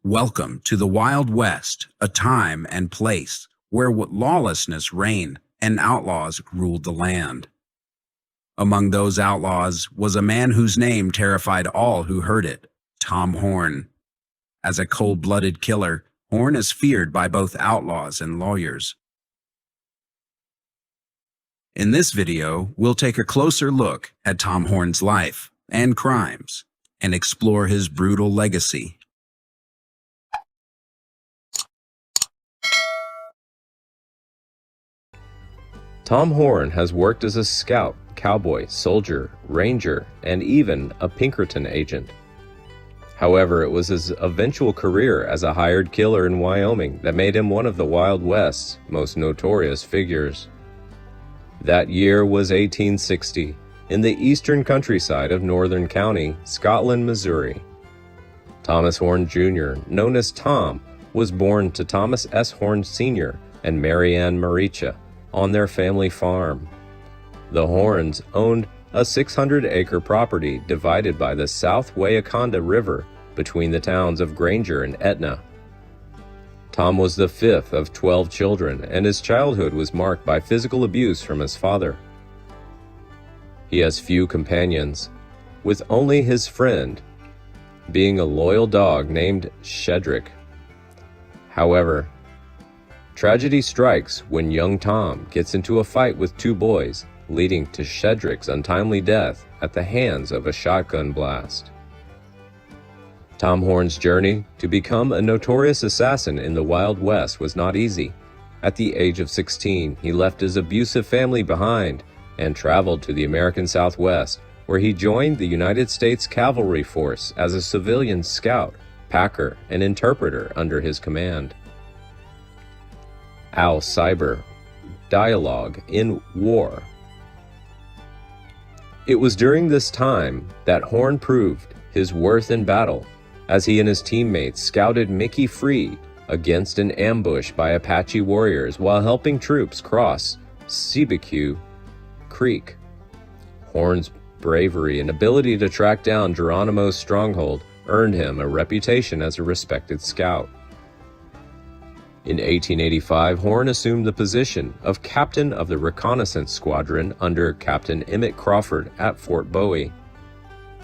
Welcome to the Wild West, a time and place where lawlessness reigned and outlaws ruled the land. Among those outlaws was a man whose name terrified all who heard it, Tom Horn. As a cold-blooded killer, Horn is feared by both outlaws and lawyers. In this video, we'll take a closer look at Tom Horn's life and crimes and explore his brutal legacy. Tom Horn has worked as a scout, cowboy, soldier, ranger, and even a Pinkerton agent. However, it was his eventual career as a hired killer in Wyoming that made him one of the Wild West's most notorious figures. That year was 1860, in the eastern countryside of Northern County, Scotland, Missouri. Thomas Horn Jr., known as Tom, was born to Thomas S. Horn Sr. and Mary Ann Maricha on their family farm. The Horns owned a 600-acre property divided by the South Wayaconda River between the towns of Granger and Etna. Tom was the fifth of 12 children, and his childhood was marked by physical abuse from his father. He has few companions, with only his friend being a loyal dog named Shedrick. However, tragedy strikes when young Tom gets into a fight with two boys, leading to Shedrick's untimely death at the hands of a shotgun blast. Tom Horn's journey to become a notorious assassin in the Wild West was not easy. At the age of 16, he left his abusive family behind and traveled to the American Southwest, where he joined the United States Cavalry Force as a civilian scout, packer, and interpreter under his command. Al Cyber, Dialogue in War. It was during this time that Horn proved his worth in battle, as he and his teammates scouted Mickey Free against an ambush by Apache warriors while helping troops cross Sebeque Creek. Horn's bravery and ability to track down Geronimo's stronghold earned him a reputation as a respected scout. In 1885, Horn assumed the position of captain of the reconnaissance squadron under Captain Emmett Crawford at Fort Bowie.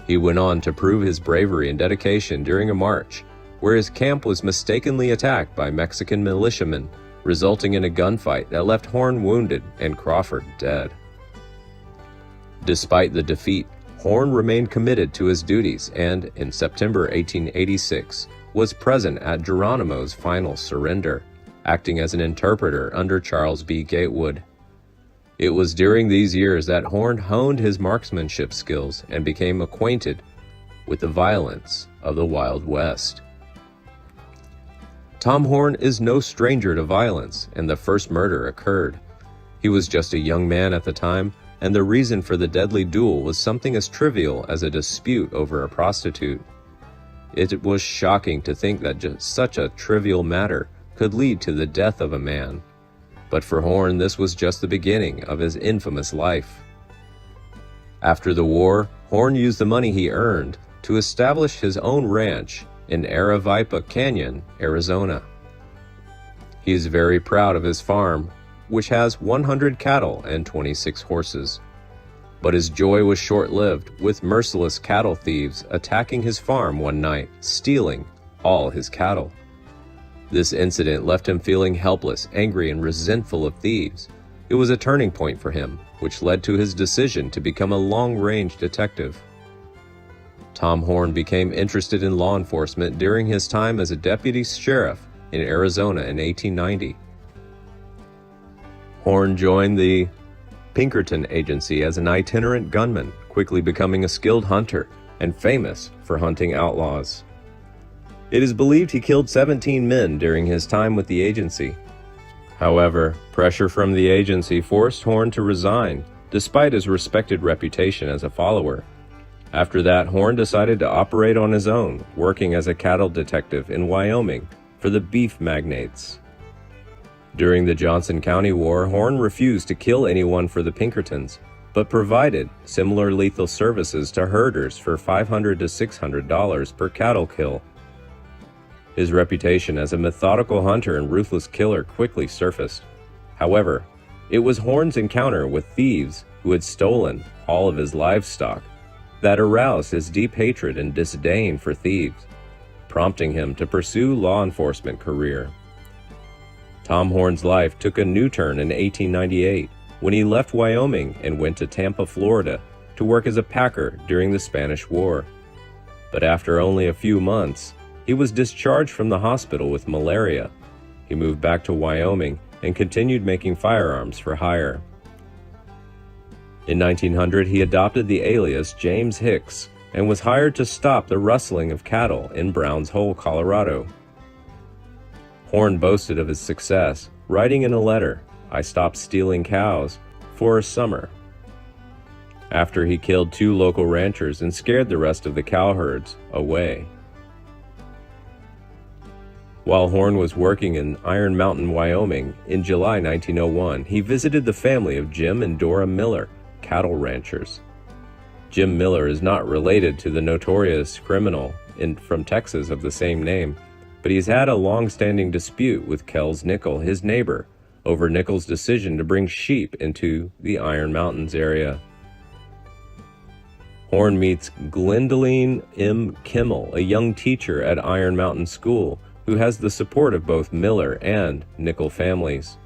He went on to prove his bravery and dedication during a march, where his camp was mistakenly attacked by Mexican militiamen, resulting in a gunfight that left Horn wounded and Crawford dead. Despite the defeat, Horn remained committed to his duties and, in September 1886, was present at Geronimo's final surrender, acting as an interpreter under Charles B. Gatewood. It was during these years that Horn honed his marksmanship skills and became acquainted with the violence of the Wild West. Tom Horn is no stranger to violence, and the first murder occurred. He was just a young man at the time, and the reason for the deadly duel was something as trivial as a dispute over a prostitute. It was shocking to think that just such a trivial matter could lead to the death of a man. But for Horn, this was just the beginning of his infamous life. After the war, Horn used the money he earned to establish his own ranch in Aravipa Canyon, Arizona. He is very proud of his farm, which has 100 cattle and 26 horses. But his joy was short-lived, with merciless cattle thieves attacking his farm one night, stealing all his cattle. This incident left him feeling helpless, angry, and resentful of thieves. It was a turning point for him, which led to his decision to become a long-range detective. Tom Horn became interested in law enforcement during his time as a deputy sheriff in Arizona in 1890. Horn joined the Pinkerton Agency as an itinerant gunman, quickly becoming a skilled hunter and famous for hunting outlaws. It is believed he killed 17 men during his time with the agency. However, pressure from the agency forced Horn to resign, despite his respected reputation as a follower. After that, Horn decided to operate on his own, working as a cattle detective in Wyoming for the beef magnates. During the Johnson County War, Horn refused to kill anyone for the Pinkertons, but provided similar lethal services to herders for $500 to $600 per cattle kill. His reputation as a methodical hunter and ruthless killer quickly surfaced. However, it was Horn's encounter with thieves who had stolen all of his livestock that aroused his deep hatred and disdain for thieves, prompting him to pursue law enforcement career. Tom Horn's life took a new turn in 1898 when he left Wyoming and went to Tampa, Florida to work as a packer during the Spanish War. But after only a few months, he was discharged from the hospital with malaria. He moved back to Wyoming and continued making firearms for hire. In 1900, he adopted the alias James Hicks and was hired to stop the rustling of cattle in Browns Hole, Colorado. Horn boasted of his success, writing in a letter, "I stopped stealing cows for a summer," after he killed 2 local ranchers and scared the rest of the cowherds away. While Horn was working in Iron Mountain, Wyoming, in July 1901, he visited the family of Jim and Dora Miller, cattle ranchers. Jim Miller is not related to the notorious criminal from Texas of the same name, but he's had a long-standing dispute with Kells Nickel, his neighbor, over Nickel's decision to bring sheep into the Iron Mountains area. Horn meets Gwendoline M. Kimmel, a young teacher at Iron Mountain School, who has the support of both Miller and Nickel families.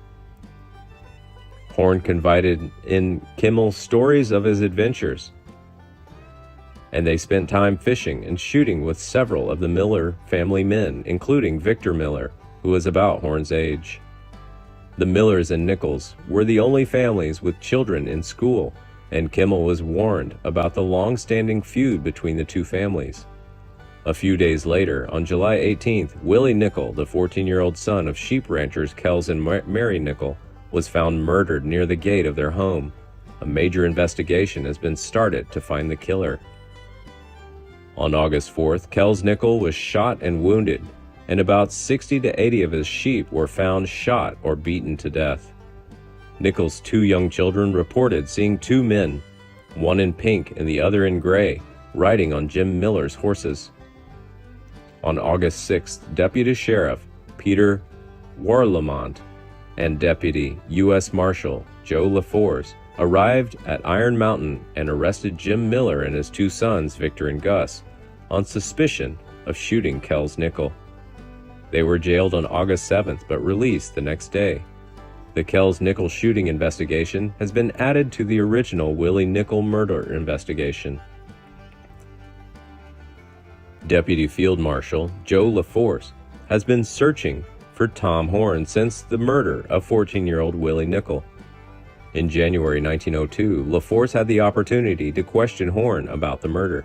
Horn confided in Kimmel stories of his adventures, and they spent time fishing and shooting with several of the Miller family men, including Victor Miller, who was about Horn's age. The Millers and Nichols were the only families with children in school, and Kimmel was warned about the long-standing feud between the two families. A few days later, on July 18th, Willie Nickel, the 14-year-old son of sheep ranchers Kells and Mary Nickel, was found murdered near the gate of their home. A major investigation has been started to find the killer. On August 4th, Kells Nickel was shot and wounded, and about 60 to 80 of his sheep were found shot or beaten to death. Nickel's 2 young children reported seeing 2 men, one in pink and the other in gray, riding on Jim Miller's horses. On August 6th, Deputy Sheriff Peter Warlamont and Deputy U.S. Marshal Joe LaForce arrived at Iron Mountain and arrested Jim Miller and his 2 sons, Victor and Gus, on suspicion of shooting Kells Nickel. They were jailed on August 7th but released the next day. The Kells Nickel shooting investigation has been added to the original Willie Nickel murder investigation. Deputy Field Marshal Joe LaForce has been searching for Tom Horn since the murder of 14-year-old Willie Nickel. In January 1902, LaForce had the opportunity to question Horn about the murder.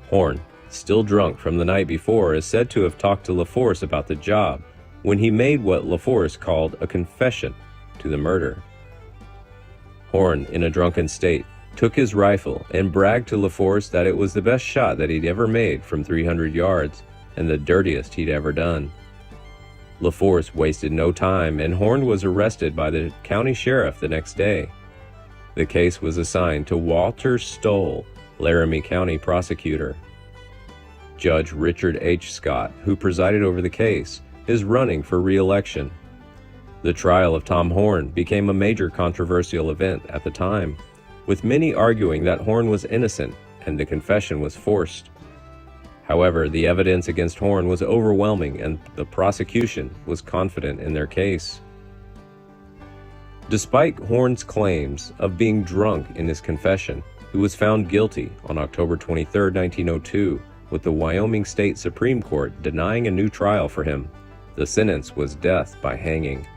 Horn, still drunk from the night before, is said to have talked to LaForce about the job when he made what LaForce called a confession to the murder. Horn, in a drunken state, took his rifle and bragged to LaForce that it was the best shot that he'd ever made from 300 yards and the dirtiest he'd ever done. LaForce wasted no time, and Horn was arrested by the county sheriff the next day. The case was assigned to Walter Stoll, Laramie County prosecutor. Judge Richard H. Scott, who presided over the case, is running for re-election. The trial of Tom Horn became a major controversial event at the time, with many arguing that Horn was innocent and the confession was forced. However, the evidence against Horn was overwhelming and the prosecution was confident in their case. Despite Horn's claims of being drunk in his confession, he was found guilty on October 23, 1902, with the Wyoming State Supreme Court denying a new trial for him. The sentence was death by hanging.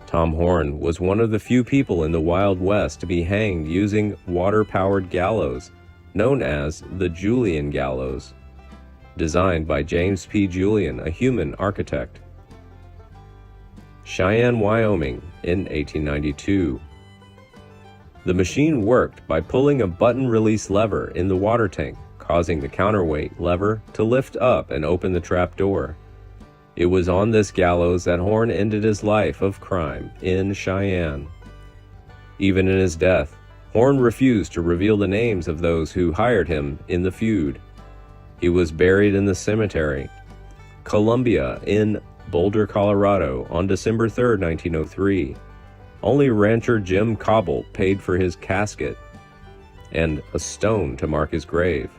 Tom Horn was one of the few people in the Wild West to be hanged using water-powered gallows, known as the Julian Gallows, designed by James P. Julian, a human architect. Cheyenne, Wyoming, in 1892. The machine worked by pulling a button-release lever in the water tank, causing the counterweight lever to lift up and open the trap door. It was on this gallows that Horn ended his life of crime in Cheyenne. Even in his death, Horn refused to reveal the names of those who hired him in the feud. He was buried in the cemetery Columbia in Boulder, Colorado on December 3, 1903. Only rancher Jim Cobble paid for his casket and a stone to mark his grave.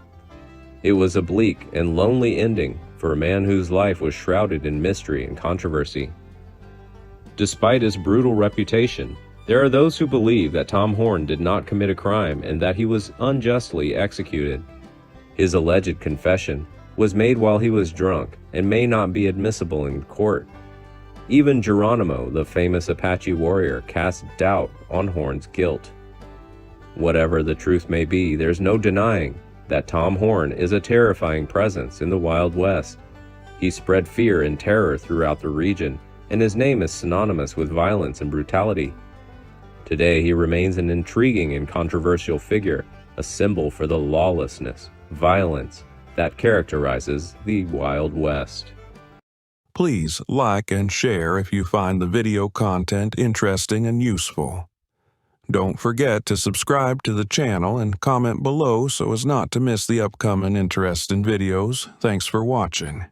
It was a bleak and lonely ending for a man whose life was shrouded in mystery and controversy. Despite his brutal reputation, there are those who believe that Tom Horn did not commit a crime and that he was unjustly executed. His alleged confession was made while he was drunk and may not be admissible in court. Even Geronimo, the famous Apache warrior, cast doubt on Horn's guilt. Whatever the truth may be, there's no denying that Tom Horn is a terrifying presence in the Wild West. He spread fear and terror throughout the region, and his name is synonymous with violence and brutality. Today, he remains an intriguing and controversial figure, a symbol for the lawlessness, violence that characterizes the Wild West. Please like and share if you find the video content interesting and useful. Don't forget to subscribe to the channel and comment below so as not to miss the upcoming interesting videos. Thanks for watching.